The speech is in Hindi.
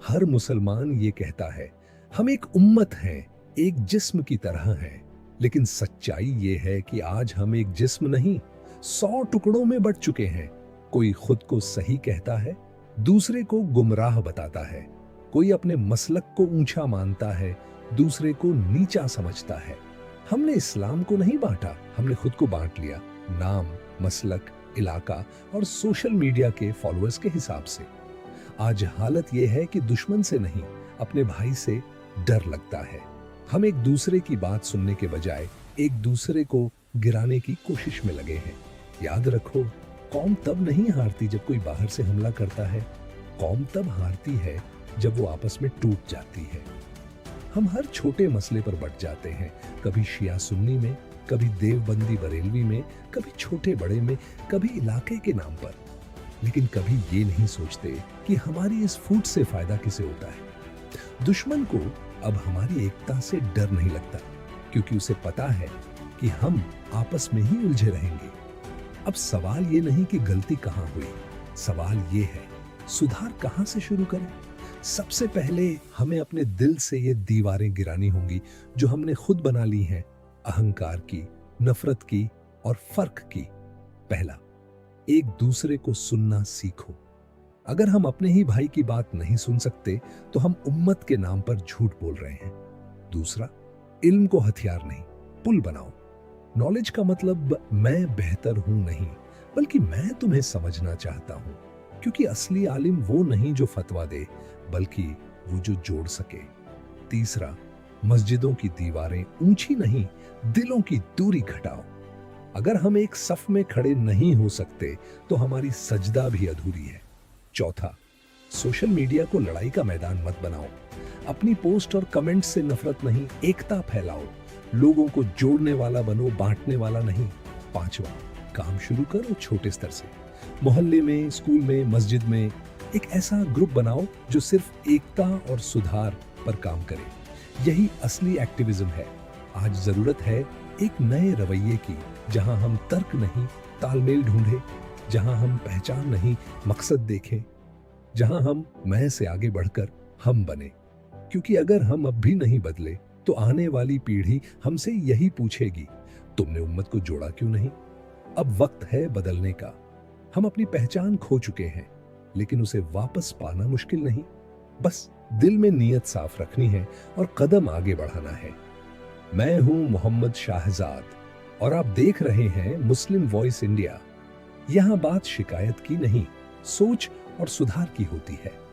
हर मुसलमान ये कहता है, हम एक उम्मत हैं, एक जिस्म की तरह हैं। लेकिन सच्चाई ये है कि आज हम एक जिस्म नहीं, 100 टुकड़ों में बंट चुके हैं। कोई खुद को सही कहता है, दूसरे को गुमराह बताता है। कोई अपने मसलक को ऊंचा मानता है, दूसरे को नीचा समझता है। हमने इस्लाम को नहीं बांटा, हमने खुद को बांट लिया, नाम, मसलक, इलाका और सोशल मीडिया के फॉलोअर्स के हिसाब से। आज हालत यह है कि दुश्मन से नहीं, अपने भाई से डर लगता है। हम एक दूसरे की बात सुनने के बजाय एक दूसरे को गिराने की कोशिश में लगे हैं। याद रखो, कौम तब नहीं हारती जब कोई बाहर से हमला करता है, कौम तब हारती है जब वो आपस में टूट जाती है। हम हर छोटे मसले पर बट जाते हैं, कभी शिया सुन्नी में, कभी देवबंदी बरेलवी में, कभी छोटे बड़े में, कभी इलाके के नाम पर। लेकिन कभी ये नहीं सोचते कि हमारी इस फूट से फायदा किसे होता है। दुश्मन को अब हमारी एकता से डर नहीं लगता, क्योंकि उसे पता है कि हम आपस में ही उलझे रहेंगे। अब सवाल ये नहीं कि गलती कहाँ हुई, सवाल ये है सुधार कहाँ से शुरू करें। सबसे पहले हमें अपने दिल से ये दीवारें गिरानी होंगी जो हमने खुद बना ली हैं, अहंकार की, नफरत की और फर्क की। पहला, एक दूसरे को सुनना सीखो। अगर हम अपने ही भाई की बात नहीं सुन सकते तो हम उम्मत के नाम पर झूठ बोल रहे हैं। दूसरा, इल्म को हथियार नहीं, पुल बनाओ। नॉलेज का मतलब मैं बेहतर हूं नहीं, बल्कि मैं तुम्हें समझना चाहता हूं। क्योंकि असली आलिम वो नहीं जो फतवा दे, बल्कि वो जो जोड़ सके। तीसरा, मस्जिदों की दीवारें ऊंची नहीं, दिलों की दूरी घटाओ। अगर हम एक सफ में खड़े नहीं हो सकते तो हमारी सजदा भी अधूरी है। चौथा, सोशल मीडिया को लड़ाई का मैदान मत बनाओ। अपनी पोस्ट और कमेंट से नफरत नहीं, एकता फैलाओ। लोगों को जोड़ने वाला बनो, बांटने वाला नहीं। पांचवा, काम शुरू करो छोटे स्तर से। मोहल्ले में, स्कूल में, मस्जिद में एक ऐसा ग्रुप बनाओ जो सिर्फ एकता और सुधार पर काम करे। यही असली एक्टिविज्म है। आज जरूरत है एक नए रवैये की, जहां हम तर्क नहीं, तालमेल ढूंढे, जहां हम पहचान नहीं, मकसद देखें, जहां हम मैं से आगे बढ़कर हम बने। क्योंकि अगर हम अब भी नहीं बदले तो आने वाली पीढ़ी हमसे यही पूछेगी, तुमने उम्मत को जोड़ा क्यों नहीं। अब वक्त है बदलने का। हम अपनी पहचान खो चुके हैं, लेकिन उसे वापस पाना मुश्किल नहीं। बस दिल में नीयत साफ रखनी है और कदम आगे बढ़ाना है। मैं हूं मोहम्मद शाहजाद और आप देख रहे हैं मुस्लिम वॉइस इंडिया। यहां बात शिकायत की नहीं, सोच और सुधार की होती है।